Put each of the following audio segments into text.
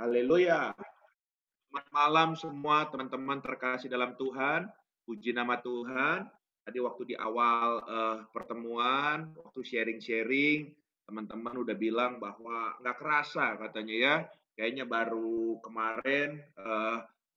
Haleluya. Selamat malam semua teman-teman terkasih dalam Tuhan. Puji nama Tuhan. Tadi waktu di awal pertemuan, waktu sharing-sharing, teman-teman udah bilang bahwa nggak kerasa katanya ya. Kayaknya baru kemarin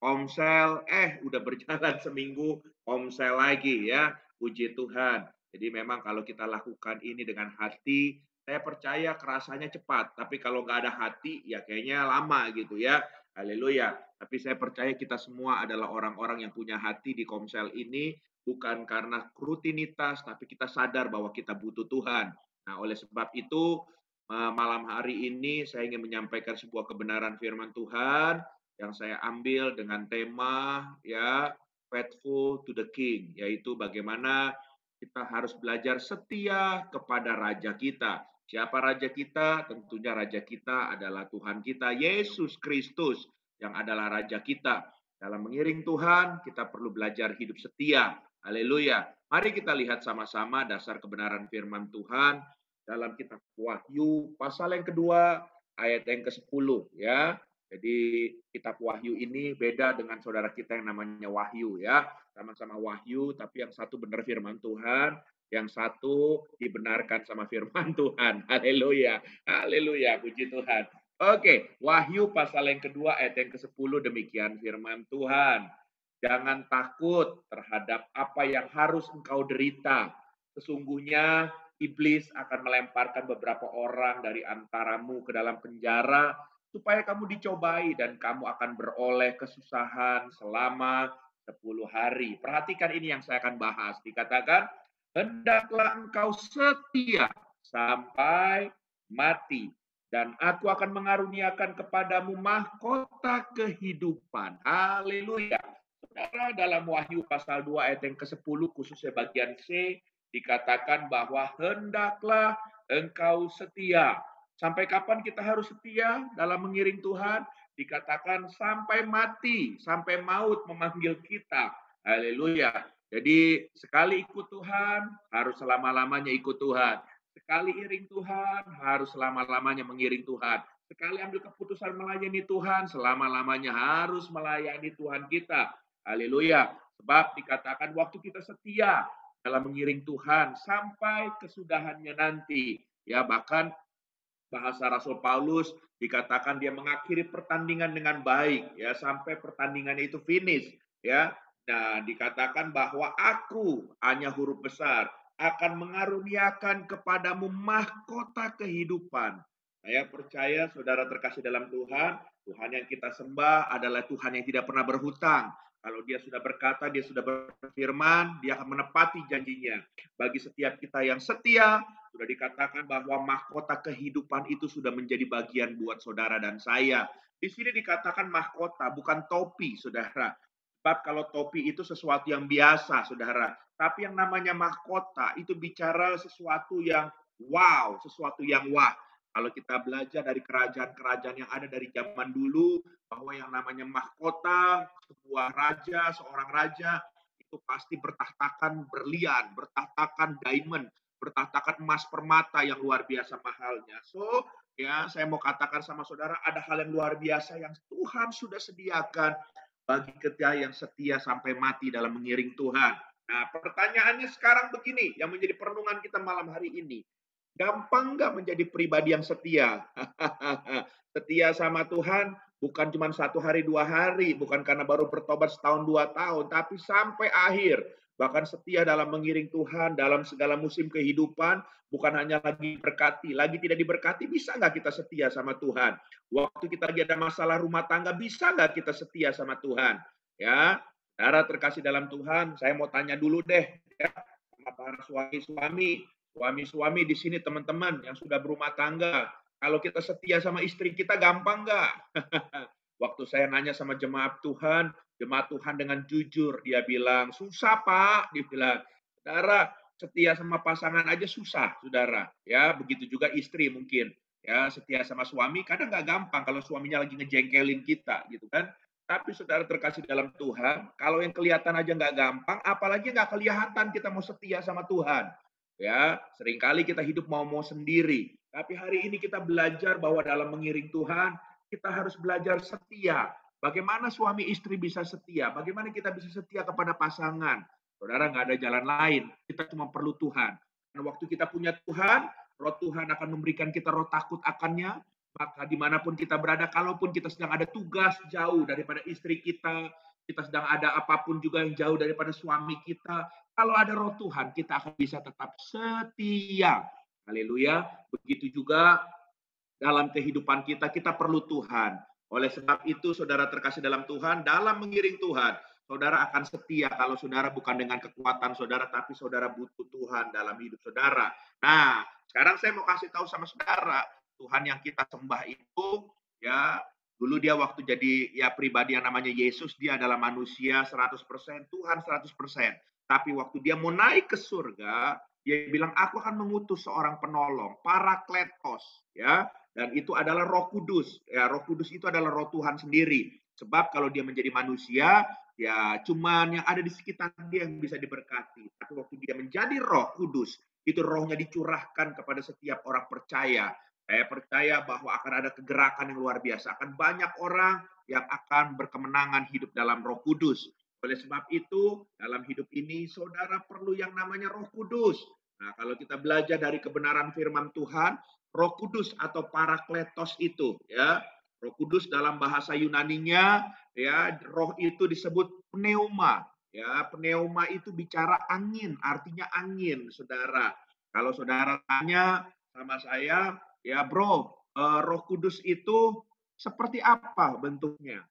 Komsel, udah berjalan seminggu Komsel lagi ya. Puji Tuhan. Jadi memang kalau kita lakukan ini dengan hati, saya percaya kerasanya cepat. Tapi kalau nggak ada hati, ya kayaknya lama gitu ya. Haleluya. Tapi saya percaya kita semua adalah orang-orang yang punya hati di Komsel ini, bukan karena rutinitas, tapi kita sadar bahwa kita butuh Tuhan. Nah, oleh sebab itu, malam hari ini saya ingin menyampaikan sebuah kebenaran firman Tuhan yang saya ambil dengan tema ya faithful to the King, yaitu bagaimana kita harus belajar setia kepada raja kita. Siapa raja kita? Tentunya raja kita adalah Tuhan kita Yesus Kristus yang adalah raja kita. Dalam mengiring Tuhan, kita perlu belajar hidup setia. Haleluya. Mari kita lihat sama-sama dasar kebenaran firman Tuhan dalam kitab Wahyu pasal yang kedua ayat yang ke-10 ya. Jadi kitab Wahyu ini beda dengan saudara kita yang namanya Wahyu ya. Sama-sama Wahyu tapi yang satu benar firman Tuhan, yang satu dibenarkan sama firman Tuhan. Haleluya. Haleluya, puji Tuhan. Oke, Wahyu pasal yang kedua ayat yang ke-10 demikian firman Tuhan. Jangan takut terhadap apa yang harus engkau derita. Sesungguhnya iblis akan melemparkan beberapa orang dari antaramu ke dalam penjara supaya kamu dicobai dan kamu akan beroleh kesusahan selama 10 hari. Perhatikan ini yang saya akan bahas. Dikatakan, hendaklah engkau setia sampai mati. Dan aku akan mengaruniakan kepadamu mahkota kehidupan. Haleluya. Saudara, dalam Wahyu pasal 2 ayat yang ke-10 khususnya bagian C dikatakan bahwa hendaklah engkau setia. Sampai kapan kita harus setia dalam mengiring Tuhan? Dikatakan sampai mati, sampai maut memanggil kita. Haleluya. Jadi sekali ikut Tuhan, harus selama-lamanya ikut Tuhan. Sekali iring Tuhan, harus selama-lamanya mengiring Tuhan. Sekali ambil keputusan melayani Tuhan, selama-lamanya harus melayani Tuhan kita. Haleluya. Sebab dikatakan waktu kita setia dalam mengiring Tuhan sampai kesudahannya nanti. Ya, bahkan bahasa Rasul Paulus dikatakan dia mengakhiri pertandingan dengan baik ya sampai pertandingannya itu finish ya. Nah, dikatakan bahwa aku hanya huruf besar akan mengaruniakan kepadamu mahkota kehidupan. Saya percaya saudara terkasih dalam Tuhan, Tuhan yang kita sembah adalah Tuhan yang tidak pernah berhutang. Kalau dia sudah berkata, dia sudah berfirman, dia akan menepati janjinya. Bagi setiap kita yang setia, sudah dikatakan bahwa mahkota kehidupan itu sudah menjadi bagian buat saudara dan saya. Di sini dikatakan mahkota, bukan topi, saudara. Sebab kalau topi itu sesuatu yang biasa, saudara. Tapi yang namanya mahkota itu bicara sesuatu yang wow, sesuatu yang wah. Kalau kita belajar dari kerajaan-kerajaan yang ada dari zaman dulu, bahwa yang namanya mahkota, sebuah raja, seorang raja, itu pasti bertahtakan berlian, bertahtakan diamond, bertahtakan emas permata yang luar biasa mahalnya. So, ya saya mau katakan sama saudara, ada hal yang luar biasa yang Tuhan sudah sediakan bagi kita yang setia sampai mati dalam mengiring Tuhan. Nah, pertanyaannya sekarang begini, yang menjadi perenungan kita malam hari ini. Gampang nggak menjadi pribadi yang setia? Setia sama Tuhan bukan cuma 1 hari 2 hari, bukan karena baru bertobat setahun 2 tahun, tapi sampai akhir. Bahkan setia dalam mengiring Tuhan dalam segala musim kehidupan, bukan hanya lagi berkati, lagi tidak diberkati, bisa nggak kita setia sama Tuhan? Waktu kita lagi ada masalah rumah tangga, bisa nggak kita setia sama Tuhan? Ya, saudara terkasih dalam Tuhan, saya mau tanya dulu deh, ya, sama para suami-suami. Suami-suami di sini teman-teman yang sudah berumah tangga, kalau kita setia sama istri kita gampang nggak? Waktu saya nanya sama jemaat Tuhan dengan jujur, dia bilang, susah Pak, dia bilang, saudara setia sama pasangan aja susah, saudara. Ya, begitu juga istri mungkin. Ya, setia sama suami kadang nggak gampang kalau suaminya lagi ngejengkelin kita, gitu kan. Tapi saudara terkasih dalam Tuhan, kalau yang kelihatan aja nggak gampang, apalagi nggak kelihatan kita mau setia sama Tuhan. Ya, seringkali kita hidup mau-mau sendiri. Tapi hari ini kita belajar bahwa dalam mengiring Tuhan, kita harus belajar setia. Bagaimana suami istri bisa setia? Bagaimana kita bisa setia kepada pasangan? Saudara, nggak ada jalan lain. Kita cuma perlu Tuhan. Dan waktu kita punya Tuhan, roh Tuhan akan memberikan kita roh takut akannya. Maka dimanapun kita berada, kalaupun kita sedang ada tugas jauh daripada istri kita sedang ada apapun juga yang jauh daripada suami kita, kalau ada roh Tuhan, kita akan bisa tetap setia. Haleluya. Begitu juga dalam kehidupan kita, kita perlu Tuhan. Oleh sebab itu, saudara terkasih dalam Tuhan, dalam mengiring Tuhan, saudara akan setia kalau saudara bukan dengan kekuatan saudara, tapi saudara butuh Tuhan dalam hidup saudara. Nah, sekarang saya mau kasih tahu sama saudara, Tuhan yang kita sembah itu, ya, dulu dia waktu jadi ya pribadi yang namanya Yesus, dia adalah manusia 100%, Tuhan 100%. Tapi waktu dia mau naik ke surga, dia bilang, aku akan mengutus seorang penolong, Parakletos, ya. Dan itu adalah Roh Kudus. Ya, Roh Kudus itu adalah Roh Tuhan sendiri. Sebab kalau dia menjadi manusia, ya cuman yang ada di sekitar dia yang bisa diberkati. Tapi waktu dia menjadi Roh Kudus, itu rohnya dicurahkan kepada setiap orang percaya. Saya percaya bahwa akan ada kegerakan yang luar biasa. Akan banyak orang yang akan berkemenangan hidup dalam Roh Kudus. Oleh sebab itu, dalam hidup ini saudara perlu yang namanya Roh Kudus. Nah, kalau kita belajar dari kebenaran firman Tuhan, Roh Kudus atau Parakletos itu, ya. Roh Kudus dalam bahasa Yunaninya, ya, roh itu disebut pneuma, ya. Pneuma itu bicara angin, artinya angin, saudara. Kalau saudara tanya sama saya, ya, bro, Roh Kudus itu seperti apa bentuknya?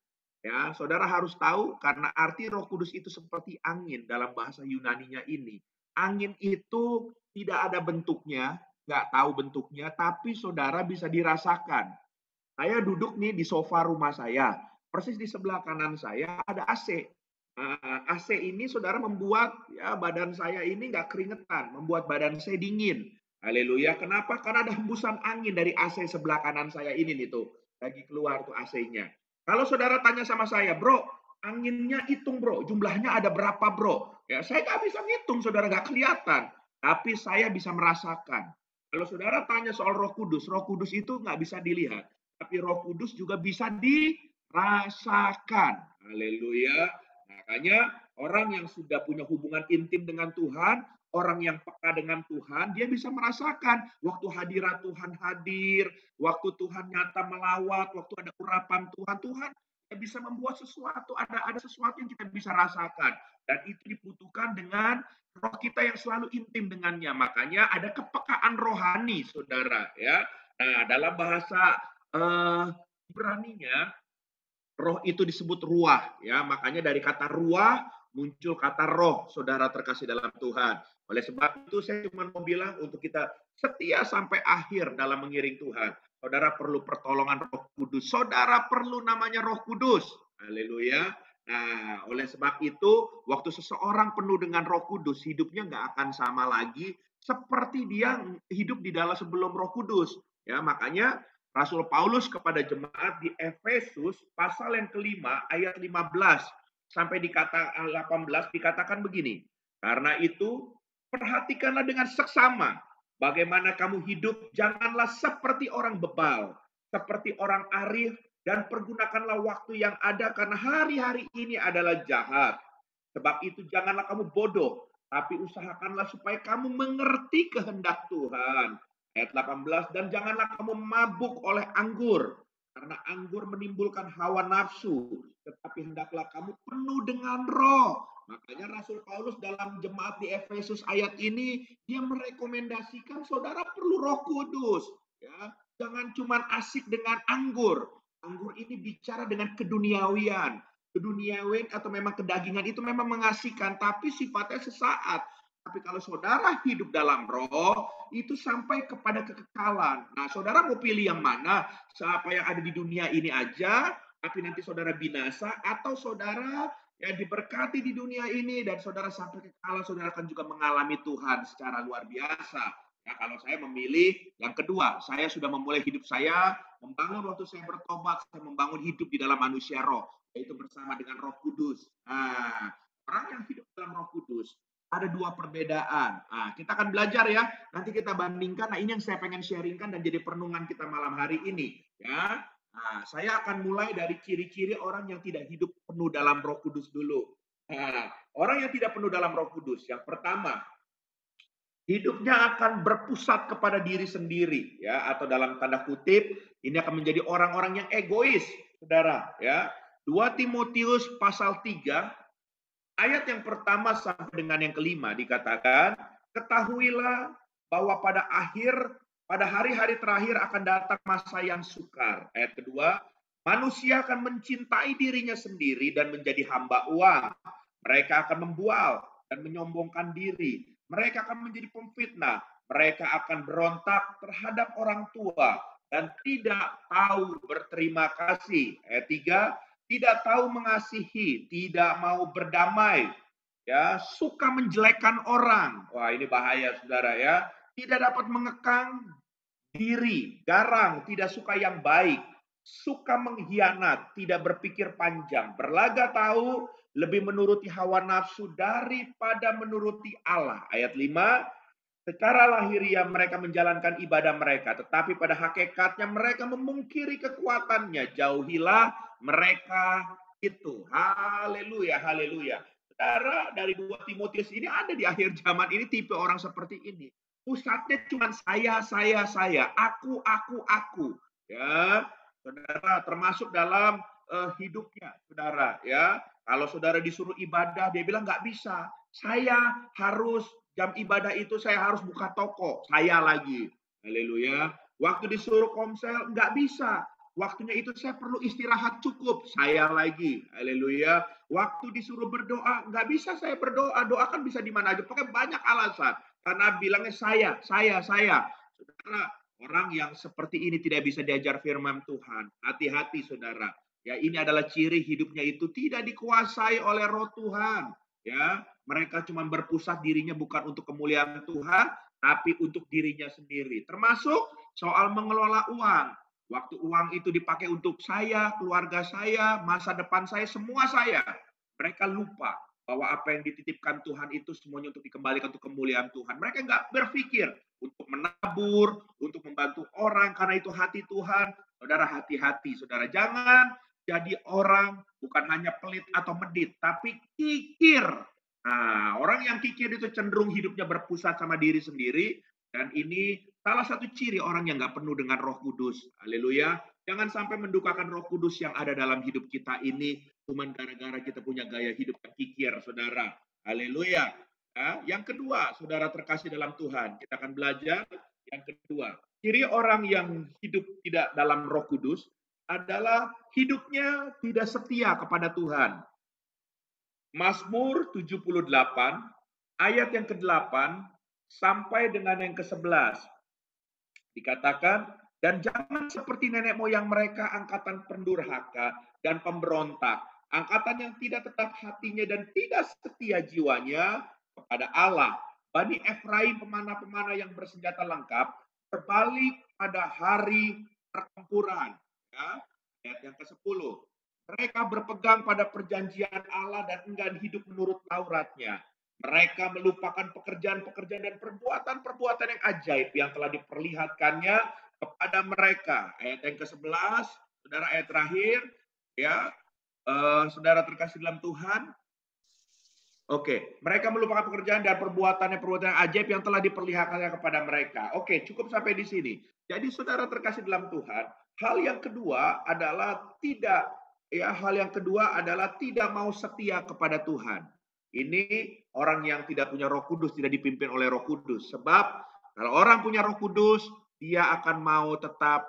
Ya, saudara harus tahu karena arti Roh Kudus itu seperti angin dalam bahasa Yunaninya ini. Angin itu tidak ada bentuknya, nggak tahu bentuknya, tapi saudara bisa dirasakan. Saya duduk nih di sofa rumah saya, persis di sebelah kanan saya ada AC. AC ini saudara membuat ya badan saya ini nggak keringetan, membuat badan saya dingin. Haleluya. Kenapa? Karena ada hembusan angin dari AC sebelah kanan saya ini nih tuh. Lagi keluar tuh AC-nya. Kalau saudara tanya sama saya, bro, anginnya hitung bro, jumlahnya ada berapa bro? Ya saya nggak bisa ngitung, saudara nggak kelihatan. Tapi saya bisa merasakan. Kalau saudara tanya soal Roh Kudus itu nggak bisa dilihat, tapi Roh Kudus juga bisa dirasakan. Haleluya. Makanya orang yang sudah punya hubungan intim dengan Tuhan, orang yang peka dengan Tuhan, dia bisa merasakan waktu hadirat Tuhan hadir, waktu Tuhan nyata melawat, waktu ada urapan Tuhan, Tuhan bisa membuat sesuatu, ada sesuatu yang kita bisa rasakan. Dan itu dibutuhkan dengan roh kita yang selalu intim dengannya. Makanya ada kepekaan rohani, saudara. Ya. Nah, dalam bahasa Ibraninya, roh itu disebut ruah. Ya, makanya dari kata ruah muncul kata roh, saudara terkasih dalam Tuhan. Oleh sebab itu saya cuma mau bilang untuk kita setia sampai akhir dalam mengiring Tuhan. Saudara perlu pertolongan Roh Kudus. Saudara perlu namanya Roh Kudus. Haleluya. Nah, oleh sebab itu, waktu seseorang penuh dengan Roh Kudus, hidupnya nggak akan sama lagi seperti dia hidup di dalam sebelum Roh Kudus. Ya, makanya Rasul Paulus kepada jemaat di Efesus pasal yang kelima ayat 15 sampai di kata 18 dikatakan begini. Karena itu, perhatikanlah dengan seksama bagaimana kamu hidup, janganlah seperti orang bebal, seperti orang arif, dan pergunakanlah waktu yang ada karena hari-hari ini adalah jahat. Sebab itu janganlah kamu bodoh, tapi usahakanlah supaya kamu mengerti kehendak Tuhan. Ayat 18, dan janganlah kamu mabuk oleh anggur, karena anggur menimbulkan hawa nafsu, tetapi hendaklah kamu penuh dengan roh. Makanya Rasul Paulus dalam jemaat di Efesus ayat ini, dia merekomendasikan saudara perlu Roh Kudus. Ya, jangan cuma asik dengan anggur. Anggur ini bicara dengan keduniawian. Keduniawian atau memang kedagingan itu memang mengasihkan, tapi sifatnya sesaat. Tapi kalau saudara hidup dalam roh, itu sampai kepada kekekalan. Nah, saudara mau pilih yang mana? Siapa yang ada di dunia ini aja, tapi nanti saudara binasa, atau saudara yang diberkati di dunia ini, dan saudara sampai kekekalan, saudara akan juga mengalami Tuhan secara luar biasa. Ya, kalau saya memilih yang kedua, saya sudah memulai hidup saya, membangun waktu saya bertobat, saya membangun hidup di dalam manusia roh, yaitu bersama dengan Roh Kudus. Nah, orang yang hidup dalam Roh Kudus, ada dua perbedaan. Nah, kita akan belajar ya. Nanti kita bandingkan. Nah, ini yang saya pengen sharingkan dan jadi perenungan kita malam hari ini. Ya. Nah, saya akan mulai dari ciri-ciri orang yang tidak hidup penuh dalam Roh Kudus dulu. Nah, orang yang tidak penuh dalam Roh Kudus, yang pertama, hidupnya akan berpusat kepada diri sendiri, ya, atau dalam tanda kutip, ini akan menjadi orang-orang yang egois, saudara, ya. 2 Timotius pasal 3, ayat yang pertama sampai dengan yang kelima dikatakan, ketahuilah bahwa pada hari-hari terakhir akan datang masa yang sukar. Ayat kedua, manusia akan mencintai dirinya sendiri dan menjadi hamba uang. Mereka akan membual dan menyombongkan diri. Mereka akan menjadi pemfitnah. Mereka akan berontak terhadap orang tua dan tidak tahu berterima kasih. Ayat 3, tidak tahu mengasihi, tidak mau berdamai, ya, suka menjelekkan orang. Wah, ini bahaya, saudara, ya. Tidak dapat mengekang diri, garang, tidak suka yang baik, suka mengkhianat, tidak berpikir panjang, berlaga tahu, lebih menuruti hawa nafsu daripada menuruti Allah. Ayat 5, secara lahiriah mereka menjalankan ibadah mereka, tetapi pada hakikatnya mereka memungkiri kekuatannya. Jauhilah mereka itu. Haleluya, haleluya. Saudara, dari 2 Timotius ini ada di akhir zaman ini tipe orang seperti ini. Pusatnya cuma saya, aku. Ya, saudara, termasuk dalam hidupnya, saudara. Ya, kalau saudara disuruh ibadah, dia bilang nggak bisa. Saya harus jam ibadah itu saya harus buka toko, saya lagi. Haleluya. Waktu disuruh komsel, nggak bisa. Waktunya itu saya perlu istirahat cukup, saya lagi. Haleluya. Waktu disuruh berdoa, nggak bisa saya berdoa. Doa kan bisa di mana aja. Pokoknya banyak alasan. Karena bilangnya saya. Saudara, orang yang seperti ini tidak bisa diajar firman Tuhan. Hati-hati, saudara. Ya, ini adalah ciri hidupnya itu tidak dikuasai oleh Roh Tuhan. Ya, mereka cuma berpusat dirinya bukan untuk kemuliaan Tuhan, tapi untuk dirinya sendiri. Termasuk soal mengelola uang. Waktu uang itu dipakai untuk saya, keluarga saya, masa depan saya, semua saya. Mereka lupa bahwa apa yang dititipkan Tuhan itu semuanya untuk dikembalikan untuk kemuliaan Tuhan. Mereka nggak berpikir untuk menabur, untuk membantu orang, karena itu hati Tuhan. Saudara, hati-hati, saudara. Jangan jadi orang bukan hanya pelit atau medit, tapi kikir. Nah, orang yang kikir itu cenderung hidupnya berpusat sama diri sendiri, dan ini salah satu ciri orang yang nggak penuh dengan Roh Kudus. Haleluya. Jangan sampai mendukakan Roh Kudus yang ada dalam hidup kita ini cuman gara-gara kita punya gaya hidup yang kikir, saudara. Haleluya. Ya, yang kedua, saudara terkasih dalam Tuhan, kita akan belajar yang kedua. Ciri orang yang hidup tidak dalam Roh Kudus adalah hidupnya tidak setia kepada Tuhan. Mazmur 78 ayat yang ke-8 sampai dengan yang ke-11 dikatakan, dan jangan seperti nenek moyang mereka, angkatan pendurhaka dan pemberontak, angkatan yang tidak tetap hatinya dan tidak setia jiwanya kepada Allah. Bani Efraim, pemanah-pemanah yang bersenjata lengkap, berbalik pada hari pertempuran. Ya, ayat yang ke-10. Mereka berpegang pada perjanjian Allah dan enggan hidup menurut Tauratnya. Mereka melupakan pekerjaan-pekerjaan dan perbuatan-perbuatan yang ajaib yang telah diperlihatkannya kepada mereka. Ayat yang ke-11, saudara, ayat terakhir, ya, saudara terkasih dalam Tuhan. Oke, mereka melupakan pekerjaan dan perbuatan ajaib yang telah diperlihatkannya kepada mereka. Oke, cukup sampai di sini. Jadi saudara terkasih dalam Tuhan, hal yang kedua adalah tidak mau setia kepada Tuhan. Ini orang yang tidak punya Roh Kudus, tidak dipimpin oleh Roh Kudus. Sebab kalau orang punya Roh Kudus, dia akan mau tetap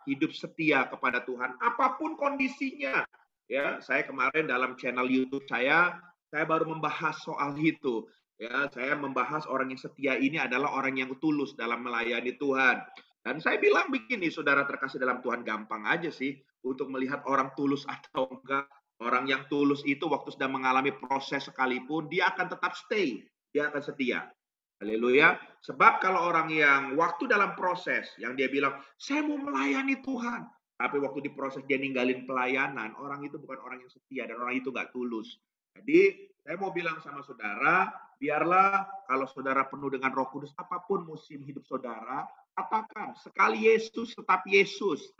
hidup setia kepada Tuhan apapun kondisinya. Ya, saya kemarin dalam channel YouTube saya baru membahas soal itu. Ya, saya membahas orang yang setia ini adalah orang yang tulus dalam melayani Tuhan. Dan saya bilang begini, saudara terkasih dalam Tuhan, gampang aja sih untuk melihat orang tulus atau enggak. Orang yang tulus itu waktu sedang mengalami proses sekalipun, dia akan tetap stay, dia akan setia. Haleluya. Sebab kalau orang yang waktu dalam proses, yang dia bilang, saya mau melayani Tuhan, tapi waktu di proses dia ninggalin pelayanan, orang itu bukan orang yang setia dan orang itu nggak tulus. Jadi saya mau bilang sama saudara, biarlah kalau saudara penuh dengan Roh Kudus, apapun musim hidup saudara, Katakan, sekali Yesus tetap Yesus.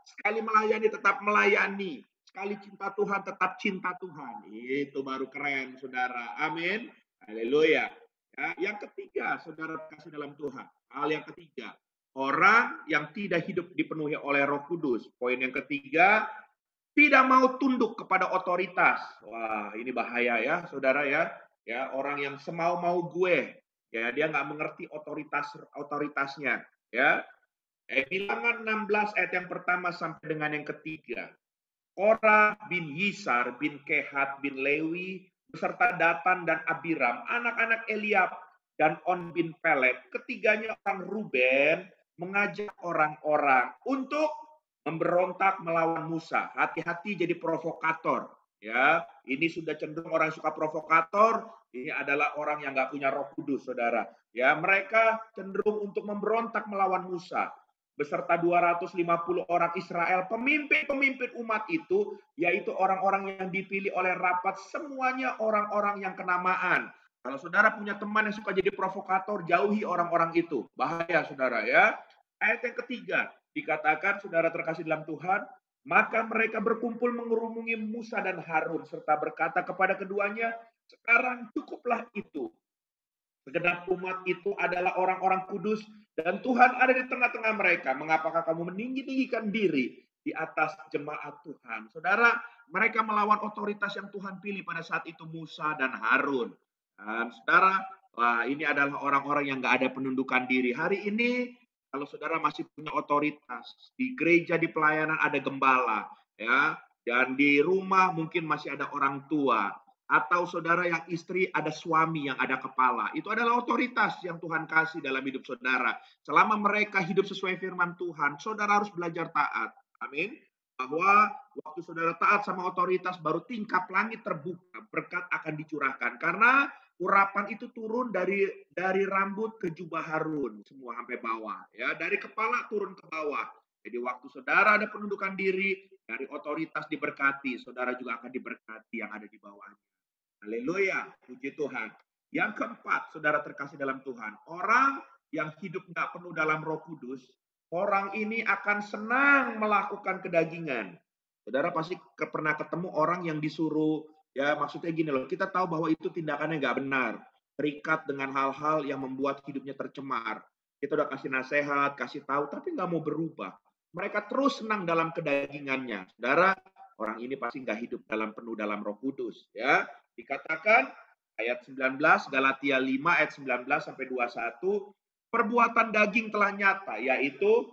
Sekali melayani tetap melayani. Sekali cinta Tuhan tetap cinta Tuhan. Itu baru keren, saudara. Amin. Haleluya. Ya, yang ketiga, saudara kasih dalam Tuhan. Hal yang ketiga, orang yang tidak hidup dipenuhi oleh Roh Kudus. Poin yang ketiga, tidak mau tunduk kepada otoritas. Wah, ini bahaya ya, saudara ya. Ya, orang yang semau-mau gue, ya dia nggak mengerti otoritasnya. Ya, Bilangan 16 ayat yang pertama sampai dengan yang ketiga. Korah bin Yisar bin Kehat bin Lewi beserta Datan dan Abiram, anak-anak Eliab dan On bin Pelet, ketiganya orang Ruben, mengajak orang-orang untuk memberontak melawan Musa. Hati-hati jadi provokator. Ya, ini sudah cenderung orang suka provokator. Ini adalah orang yang nggak punya Roh Kudus, saudara. Ya, mereka cenderung untuk memberontak melawan Musa beserta 250 orang Israel, pemimpin-pemimpin umat itu, yaitu orang-orang yang dipilih oleh rapat, semuanya orang-orang yang kenamaan. Kalau saudara punya teman yang suka jadi provokator, jauhi orang-orang itu. Bahaya, saudara ya. Ayat yang ketiga, dikatakan, saudara terkasih dalam Tuhan, maka mereka berkumpul mengerumungi Musa dan Harun, serta berkata kepada keduanya, sekarang cukuplah itu. Segenap umat itu adalah orang-orang kudus dan Tuhan ada di tengah-tengah mereka. Mengapakah kamu meninggi-tinggikan diri di atas jemaat Tuhan? Saudara, mereka melawan otoritas yang Tuhan pilih pada saat itu, Musa dan Harun. Dan saudara, wah, ini adalah orang-orang yang gak ada penundukan diri. Hari ini, kalau saudara masih punya otoritas, di gereja, di pelayanan ada gembala, ya, dan di rumah mungkin masih ada orang tua, atau saudara yang istri ada suami yang ada kepala. Itu adalah otoritas yang Tuhan kasih dalam hidup saudara. Selama mereka hidup sesuai firman Tuhan, saudara harus belajar taat. Amin. Bahwa waktu saudara taat sama otoritas, baru tingkap langit terbuka, berkat akan dicurahkan. Karena urapan itu turun dari rambut ke jubah Harun, semua sampai bawah. Ya, dari kepala turun ke bawah. Jadi waktu saudara ada penundukan diri, dari otoritas diberkati, saudara juga akan diberkati yang ada di bawahnya. Haleluya, puji Tuhan. Yang keempat, saudara terkasih dalam Tuhan, orang yang hidup nggak penuh dalam Roh Kudus, orang ini akan senang melakukan kedagingan. Saudara pasti pernah ketemu orang yang disuruh, ya maksudnya gini loh, kita tahu bahwa itu tindakannya nggak benar, terikat dengan hal-hal yang membuat hidupnya tercemar. Kita udah kasih nasihat, kasih tahu, tapi nggak mau berubah. Mereka terus senang dalam kedagingannya. Saudara, orang ini pasti nggak hidup penuh dalam Roh Kudus, ya. Dikatakan ayat 19, Galatia 5 ayat 19 sampai 21, perbuatan daging telah nyata, yaitu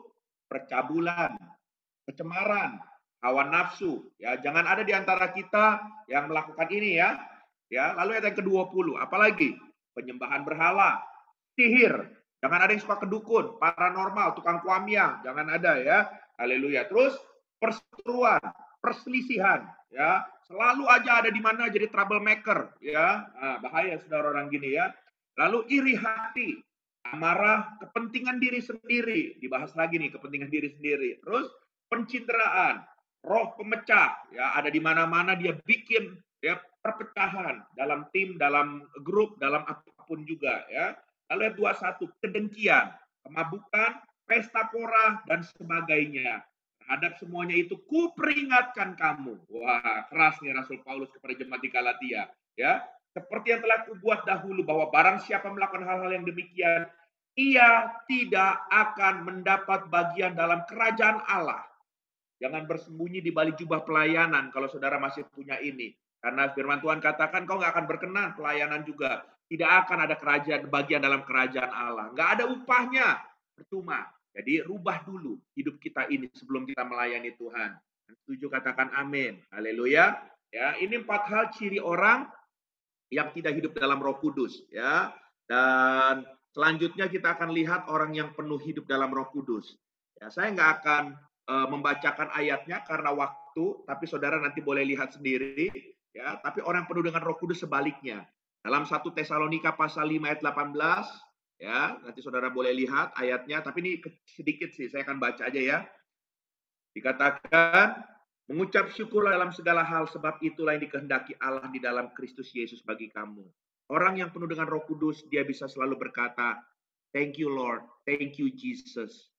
percabulan, kecemaran, hawa nafsu. Ya, jangan ada di antara kita yang melakukan ini ya. Ya, lalu ayat yang ke-20, apalagi? Penyembahan berhala, sihir. Jangan ada yang suka kedukun, paranormal, tukang kuamiah, jangan ada ya. Haleluya. Terus perseteruan, perselisihan, ya. Selalu aja ada di mana jadi troublemaker, ya. Nah, bahaya saudara orang gini ya. Lalu iri hati, amarah, kepentingan diri sendiri. Dibahas lagi nih, kepentingan diri sendiri. Terus pencinderaan, roh pemecah, ya, ada di mana-mana dia bikin ya perpecahan dalam tim, dalam grup, dalam apapun juga, ya. Lalu ayat 21, kedengkian, kemabukan, pesta pora dan sebagainya. Terhadap semuanya itu kuperingatkan kamu. Wah, keras nih Rasul Paulus kepada jemaat di Galatia, ya. Seperti yang telah kubuat dahulu, bahwa barang siapa melakukan hal-hal yang demikian, ia tidak akan mendapat bagian dalam kerajaan Allah. Jangan bersembunyi di balik jubah pelayanan kalau saudara masih punya ini. Karena firman Tuhan katakan kau nggak akan berkenan pelayanan juga. Tidak akan ada bagian dalam kerajaan Allah. Nggak ada upahnya. Percuma. Jadi rubah dulu hidup kita ini sebelum kita melayani Tuhan. Setuju katakan amin. Haleluya. Ya, ini 4 hal ciri orang yang tidak hidup dalam Roh Kudus, ya. Dan selanjutnya kita akan lihat orang yang penuh hidup dalam Roh Kudus. Ya, saya nggak akan membacakan ayatnya karena waktu, tapi saudara nanti boleh lihat sendiri, ya. Tapi orang penuh dengan Roh Kudus sebaliknya. Dalam 1 Tesalonika pasal 5 ayat 18, ya, nanti saudara boleh lihat ayatnya, tapi ini sedikit sih, saya akan baca aja ya. Dikatakan, mengucap syukurlah dalam segala hal, sebab itulah yang dikehendaki Allah di dalam Kristus Yesus bagi kamu. Orang yang penuh dengan Roh Kudus, dia bisa selalu berkata, Thank you Lord. Thank you Jesus.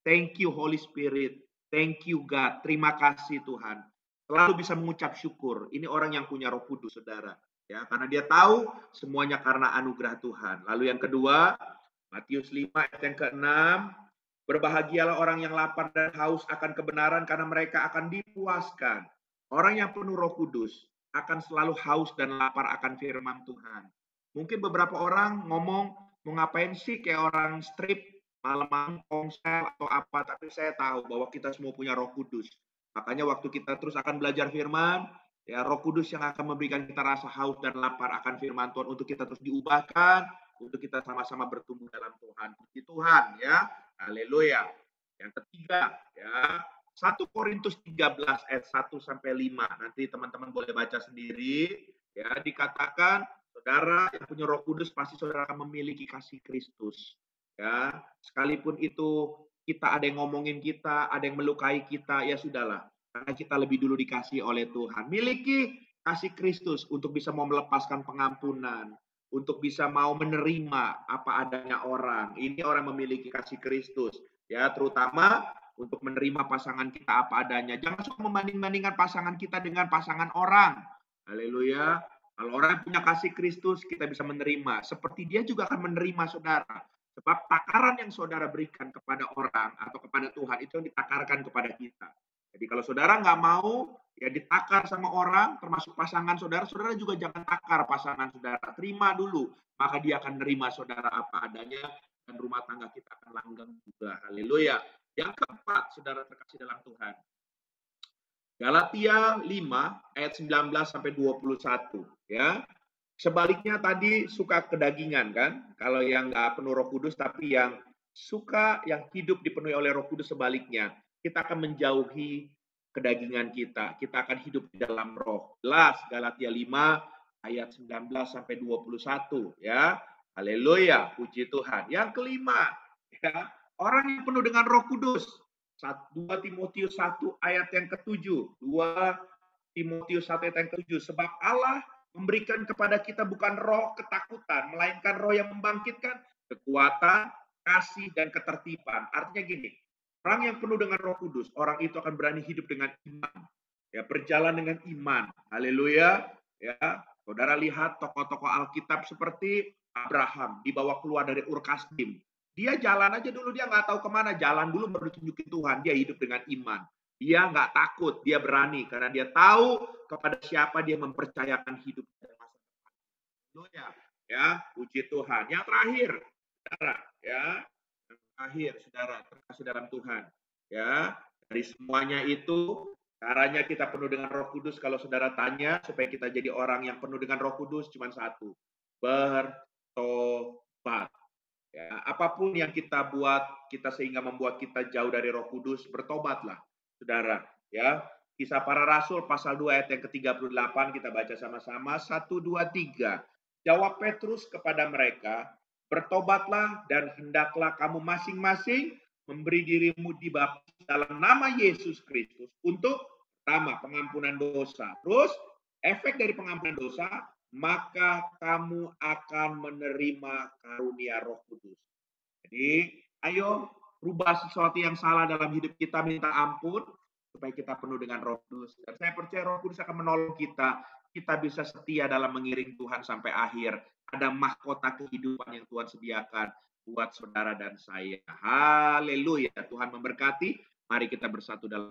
Thank you Holy Spirit. Thank you God. Terima kasih Tuhan. Selalu bisa mengucap syukur. Ini orang yang punya Roh Kudus, Saudara. Ya, karena dia tahu semuanya karena anugerah Tuhan. Lalu yang kedua, Matius 5 ayat yang ke-6, berbahagialah orang yang lapar dan haus akan kebenaran karena mereka akan dipuaskan. Orang yang penuh Roh Kudus akan selalu haus dan lapar akan firman Tuhan. Mungkin beberapa orang ngomong, mau ngapain sih kayak orang strip, malam-malam ponsel atau apa, tapi saya tahu bahwa kita semua punya Roh Kudus. Makanya waktu kita terus akan belajar firman, ya Roh Kudus yang akan memberikan kita rasa haus dan lapar akan firman Tuhan untuk kita terus diubahkan, untuk kita sama-sama bertumbuh dalam Tuhan. Puji Tuhan ya. Haleluya. Yang ketiga ya, 1 Korintus 13 ayat 1 sampai 5. Nanti teman-teman boleh baca sendiri ya, dikatakan saudara yang punya Roh Kudus pasti saudara akan memiliki kasih Kristus. Ya, sekalipun itu kita ada yang ngomongin kita, ada yang melukai kita, ya sudahlah. Karena kita lebih dulu dikasih oleh Tuhan. Miliki kasih Kristus untuk bisa mau melepaskan pengampunan, untuk bisa mau menerima apa adanya orang. Ini orang memiliki kasih Kristus. Ya, terutama untuk menerima pasangan kita apa adanya. Jangan suka membanding-bandingkan pasangan kita dengan pasangan orang. Haleluya. Kalau orang punya kasih Kristus, kita bisa menerima. Seperti dia juga akan menerima saudara. Sebab takaran yang saudara berikan kepada orang atau kepada Tuhan, itu yang ditakarkan kepada kita. Jadi kalau saudara nggak mau ya ditakar sama orang, termasuk pasangan saudara, saudara juga jangan takar pasangan saudara. Terima dulu, maka dia akan menerima saudara apa adanya, dan rumah tangga kita akan langgeng juga. Haleluya. Yang keempat, saudara terkasih dalam Tuhan. Galatia 5 ayat 19 sampai 21 ya. Sebaliknya tadi suka kedagingan kan? Kalau yang nggak penuh Roh Kudus tapi yang suka yang hidup dipenuhi oleh Roh Kudus sebaliknya, kita akan menjauhi kedagingan kita. Kita akan hidup di dalam Roh. Jelas Galatia 5 ayat 19 sampai 21 ya. Haleluya, puji Tuhan. Yang kelima ya, orang yang penuh dengan Roh Kudus. 2 Timotius 1 ayat yang ke-7. 2 Timotius 1 ayat yang ke-7. Sebab Allah memberikan kepada kita bukan roh ketakutan, melainkan roh yang membangkitkan kekuatan, kasih, dan ketertiban. Artinya gini, orang yang penuh dengan Roh Kudus, orang itu akan berani hidup dengan iman. Ya, berjalan dengan iman. Haleluya. Ya, saudara lihat tokoh-tokoh Alkitab seperti Abraham dibawa keluar dari Ur Kasdim. Dia jalan aja dulu, dia nggak tahu kemana, jalan dulu baru ditunjukin Tuhan. Dia hidup dengan iman. Dia nggak takut, dia berani karena dia tahu kepada siapa dia mempercayakan hidup dan masa depannya. Ya, puji Tuhan. Yang terakhir, saudara, ya, yang terakhir, saudara, terkasih dalam Tuhan. Ya, dari semuanya itu, caranya kita penuh dengan Roh Kudus. Kalau saudara tanya supaya kita jadi orang yang penuh dengan Roh Kudus, cuma satu, bertobat. Ya, apapun yang kita buat, kita sehingga membuat kita jauh dari Roh Kudus, bertobatlah, saudara. Ya, Kisah Para Rasul pasal 2 ayat yang ke-38 kita baca sama-sama. 1, 2, 3. Jawab Petrus kepada mereka, bertobatlah dan hendaklah kamu masing-masing memberi dirimu dibaptis dalam nama Yesus Kristus untuk pertama pengampunan dosa. Terus efek dari pengampunan dosa, maka kamu akan menerima karunia Roh Kudus. Jadi, ayo rubah sesuatu yang salah dalam hidup kita, minta ampun supaya kita penuh dengan Roh Kudus. Dan saya percaya Roh Kudus akan menolong kita. Kita bisa setia dalam mengiring Tuhan sampai akhir. Ada mahkota kehidupan yang Tuhan sediakan buat saudara dan saya. Haleluya. Tuhan memberkati. Mari kita bersatu dalam